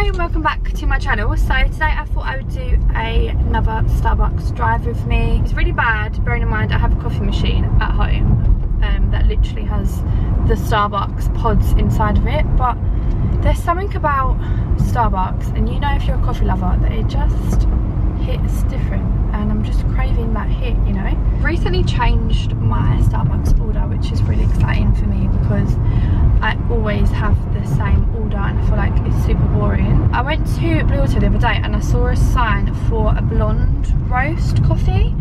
and welcome back to my channel. So today I thought I would do another Starbucks drive with me. It's really bad, bearing in mind I have a coffee machine at home that literally has the Starbucks pods inside of it, but there's something about Starbucks, and you know if you're a coffee lover, that it just hits different, and I'm just craving that hit, you know. Recently changed my Starbucks order, which is really exciting for me because I always have the same order and I feel like it's super boring. I went to Blue Water the other day and I saw a sign for a blonde roast coffee,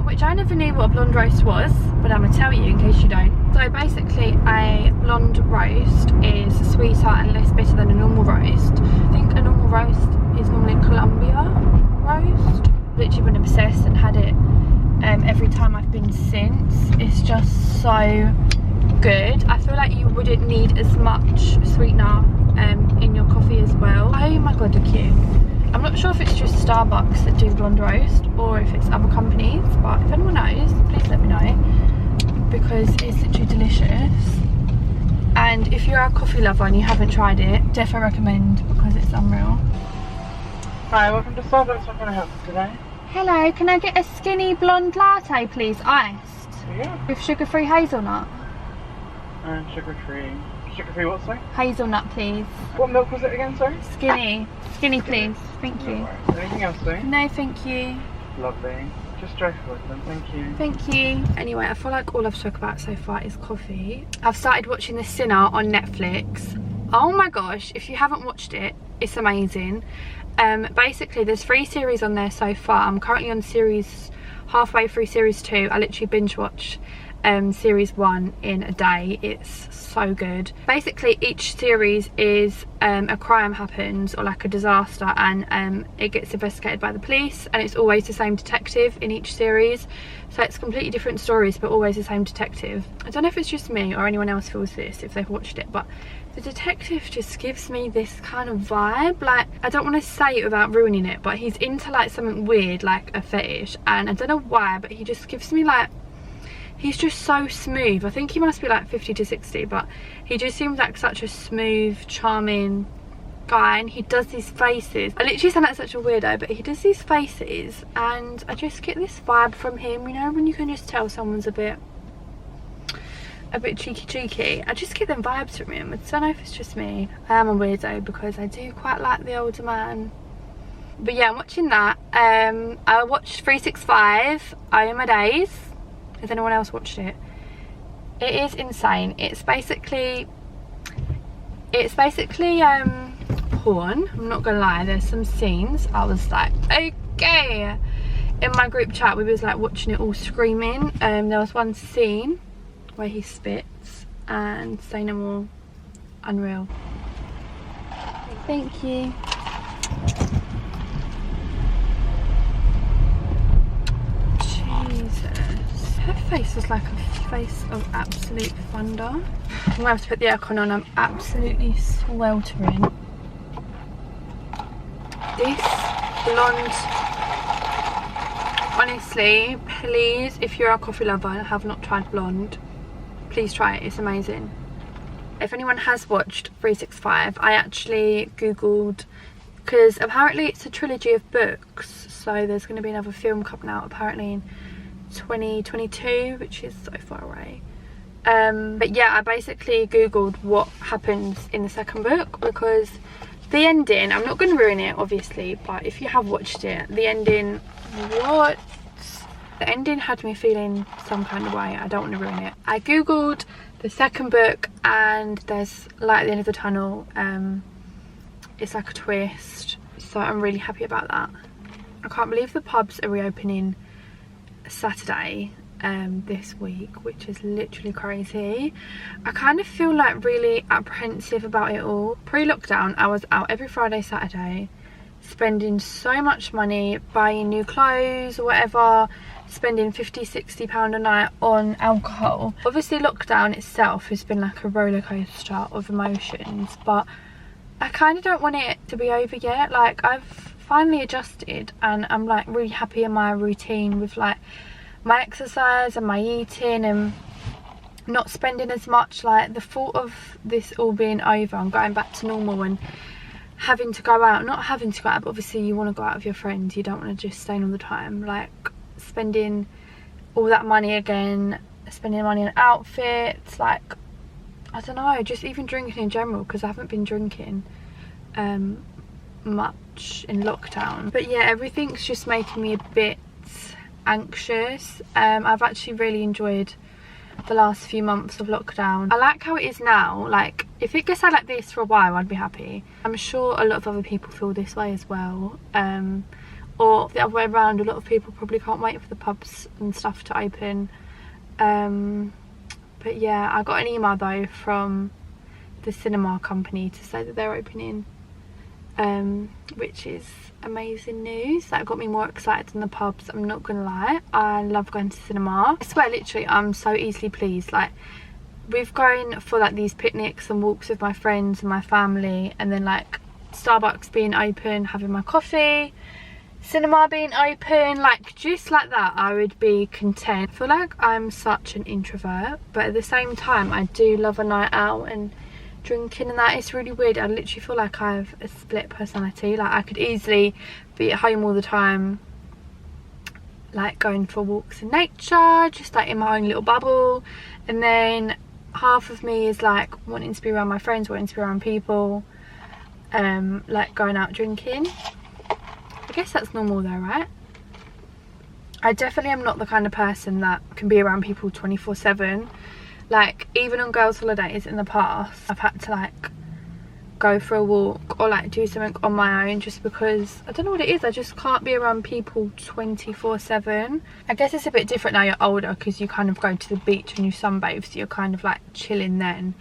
which I never knew what a blonde roast was, but I'm gonna tell you in case you don't. So basically a blonde roast is sweeter and less bitter than a normal roast. I think a normal roast is normally Columbia roast. Literally been obsessed and had it every time I've been since. It's just so good. I feel like you wouldn't need as much sweetener in your coffee as well. Oh my god, look cute. I'm not sure if it's just Starbucks that do blonde roast or if it's other companies, but if anyone knows, please let me know, because it's literally delicious. And if you're a coffee lover and you haven't tried it, definitely recommend because it's unreal. Hi, welcome to Starbucks. How can I help you today? Hello, can I get a skinny blonde latte please, iced? Yeah. With sugar-free hazelnut? And sugar-free. Sugar-free what, sorry? Hazelnut please. What milk was it again, sorry? Skinny. Skinny please. Thank you. No worries. Anything else, sorry? No, thank you. Lovely. Just straightforward then, thank you. Thank you. Anyway, I feel like all I've talked about so far is coffee. I've started watching The Sinner on Netflix. Oh my gosh, if you haven't watched it, it's amazing. Basically there's 3 series on there so far. I'm currently on halfway through series 2. I literally binge watch series 1 in a day. It's so good. Basically each series is a crime happens or like a disaster, and it gets investigated by the police, and it's always the same detective in each series. So it's completely different stories but always the same detective. I don't know if it's just me or anyone else feels this if they've watched it, but the detective just gives me this kind of vibe. Like, I don't want to say it without ruining it, but he's into like something weird, like a fetish, and I don't know why, but he just gives me like, he's just so smooth. I think he must be like 50 to 60, but he just seems like such a smooth, charming guy, and he does these faces. I literally sound like such a weirdo, but he does these faces and I just get this vibe from him, you know, when you can just tell someone's a bit cheeky. I just get them vibes from him. I don't know if it's just me. I am a weirdo because I do quite like the older man. But yeah, I'm watching that. I watched 365 I Am My Days. Has anyone else watched it? It is insane. It's basically porn. I'm not gonna lie, there's some scenes I was like, okay. In my group chat we was like watching it all screaming. There was one scene where he spits, and say no more, unreal. Thank you. Jesus, her face was like a face of absolute thunder. I'm gonna have to put the aircon on. I'm absolutely sweltering. This blonde, honestly, please, if you're a coffee lover and have not tried blonde, please try it. It's amazing. If anyone has watched 365, I actually googled, because apparently it's a trilogy of books, so there's going to be another film coming out apparently in 2022, which is so far away. But yeah, I basically googled what happens in the second book, because the ending, I'm not going to ruin it obviously, but if you have watched it, the ending, what? The ending had me feeling some kind of way. I don't want to ruin it. I googled the second book and there's light at the end of the tunnel. It's like a twist, so I'm really happy about that. I can't believe the pubs are reopening Saturday this week, which is literally crazy. I kind of feel like really apprehensive about it all. Pre-lockdown I was out every Friday, Saturday, spending so much money buying new clothes or whatever, spending £50–60 a night on alcohol. Obviously lockdown itself has been like a roller coaster of emotions, but I kind of don't want it to be over yet. Like, I've finally adjusted and I'm like really happy in my routine with like my exercise and my eating and not spending as much. Like, the thought of this all being over and going back to normal and having to go out, not having to go out, but obviously you want to go out with your friends, you don't want to just stay in all the time, like spending all that money again, spending money on outfits, like I don't know, just even drinking in general, because I haven't been drinking much in lockdown. But yeah, everything's just making me a bit anxious. I've actually really enjoyed the last few months of lockdown. I like how it is now. Like if it gets like this for a while, I'd be happy. I'm sure a lot of other people feel this way as well, or the other way around, a lot of people probably can't wait for the pubs and stuff to open. But yeah, I got an email though from the cinema company to say that they're opening, which is amazing news. That got me more excited than the pubs, I'm not gonna lie. I love going to cinema. I swear, literally, I'm so easily pleased. Like with going for like these picnics and walks with my friends and my family, and then like Starbucks being open, having my coffee, cinema being open, like just like that, I would be content. I feel like I'm such an introvert, but at the same time I do love a night out and drinking and that. It's really weird. I literally feel like I have a split personality. Like I could easily be at home all the time, like going for walks in nature, just like in my own little bubble, and then half of me is like wanting to be around my friends, wanting to be around people, like going out drinking. I guess that's normal though, right? I definitely am not the kind of person that can be around people 24/7. Like even on girls' holidays in the past, I've had to like go for a walk or like do something on my own, just because I don't know what it is, I just can't be around people 24/7. I guess it's a bit different now you're older, because you kind of go to the beach and you sunbathe, so you're kind of like chilling then.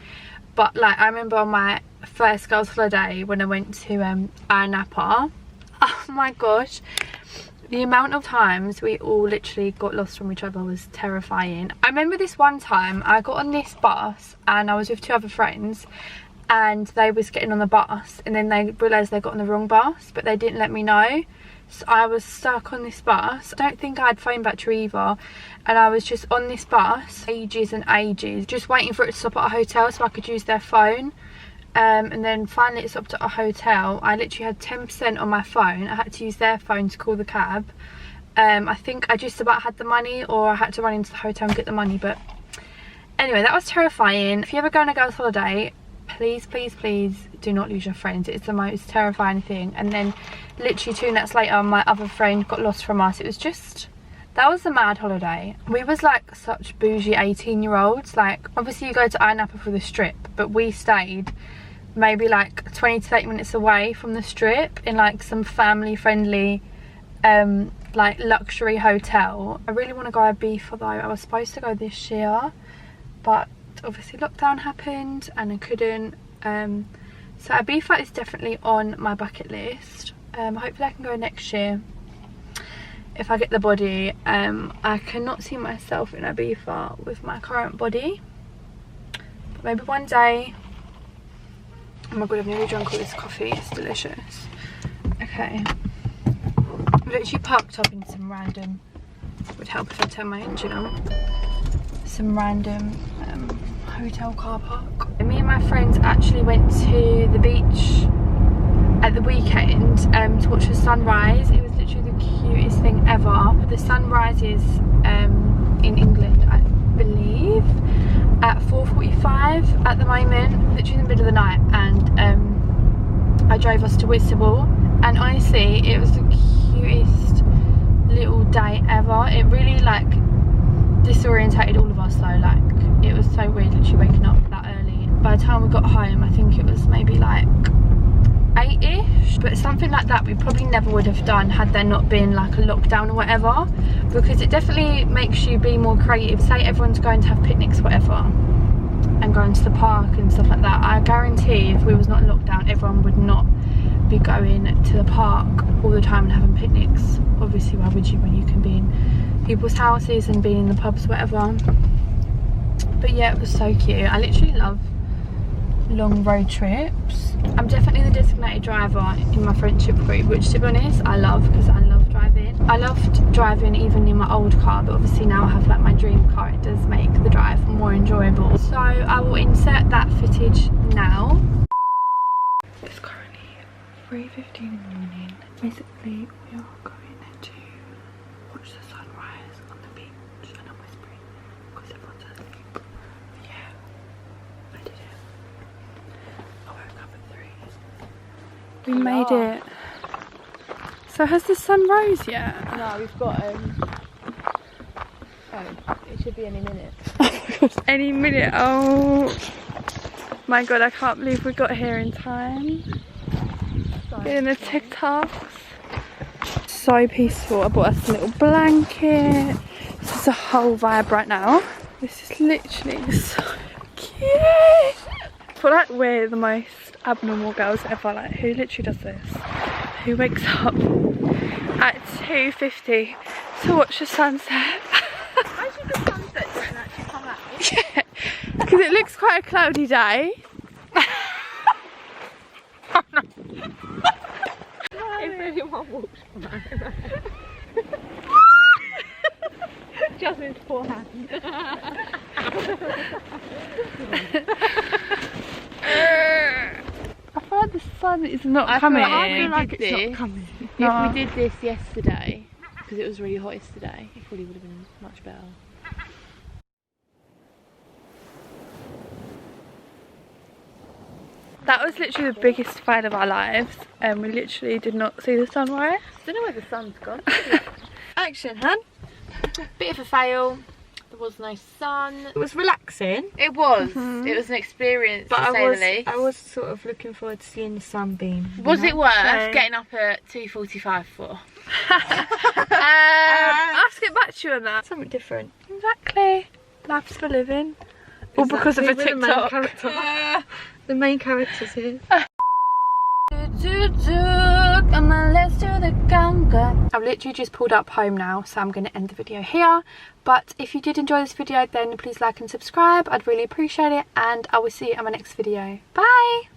But like I remember on my first girls' holiday when I went to Ayia Napa, oh my gosh, the amount of times we all literally got lost from each other was terrifying. I remember this one time I got on this bus and I was with two other friends, and they was getting on the bus and then they realised they got on the wrong bus, but they didn't let me know. So I was stuck on this bus. I don't think I had phone battery either, and I was just on this bus ages and ages, just waiting for it to stop at a hotel so I could use their phone. And then finally it stopped at a hotel. I literally had 10% on my phone. I had to use their phone to call the cab. I think I just about had the money, or I had to run into the hotel and get the money. But anyway, that was terrifying. If you ever go on a girls' holiday, please, please, please do not lose your friends. It's the most terrifying thing. And then literally 2 nights later, my other friend got lost from us. It was just, that was a mad holiday. We was like such bougie 18-year-olds. Like obviously you go to Ayia Napa for the strip, but we stayed maybe like 20 to 30 minutes away from the strip in like some family friendly like luxury hotel. I really want to go Ibiza though. I was supposed to go this year, but obviously lockdown happened and I couldn't. So Ibiza is definitely on my bucket list. Hopefully I can go next year if I get the body. I cannot see myself in Ibiza with my current body, but maybe one day. Oh my god, I've nearly drunk all this coffee, it's delicious. Okay, I've literally parked up in some random, would help if I turn my engine on, some random hotel car park. Me and my friends actually went to the beach at the weekend to watch the sunrise. It was literally the cutest thing ever. The sun rises in England, I believe, at 4:45 at the moment, literally in the middle of the night, and I drove us to Whitstable, and honestly it was the cutest little day ever. It really like disorientated all of us though. Like it was so weird literally waking up that early. By the time we got home I think it was maybe like 8ish, but something like that we probably never would have done had there not been like a lockdown or whatever, because it definitely makes you be more creative. Say everyone's going to have picnics or whatever and going to the park and stuff like that, I guarantee if we was not in lockdown everyone would not be going to the park all the time and having picnics. Obviously why would you when you can be in people's houses and be in the pubs, whatever. But yeah, it was so cute. I literally love long road trips. I'm definitely the designated driver in my friendship group, which to be honest I love, because I love driving. I loved driving even in my old car, but obviously now I have like my dream car. It does make the drive more enjoyable. So I will insert that footage now. It's currently 3:15 in the morning. Basically, we are going to watch the sunrise on the beach, and I'm whispering because everyone's asleep. Yeah, I did it. I woke up at 3. We made it. So has the sun rose yet? No, we've got oh, it should be any minute. Oh my god, any minute. Oh my god, I can't believe we got here in time. Doing the TikToks. So peaceful. I bought us a little blanket. This is a whole vibe right now. This is literally so cute. I feel like we're the most abnormal girls ever. Like, who literally does this? Who wakes up at 2:50 to watch the sunset? Why should the sunset doesn't actually come out? Yeah, because it looks quite a cloudy day. Oh no. If anyone walks by. Jasmine's forehand. I feel like the sun is not coming. I feel like it's not coming. If we did this yesterday, because it was really hot yesterday, it probably would have been much better. That was literally the biggest fight of our lives, and we literally did not see the sunrise. I don't know where the sun's gone. Action, hun. Bit of a fail. There was no sun. It was relaxing, It was. It was an experience, but to say the least. I was sort of looking forward to seeing the sunbeam. Was it worth So- getting up at 2:45 for? I'll get back to you on that. Something different. Exactly. Life's for living. All because of a Exactly, we're the main TikTok. character. The main characters here. I've literally just pulled up home now, so I'm going to end the video here. But if you did enjoy this video, then please like and subscribe. I'd really appreciate it, and I will see you in my next video. Bye!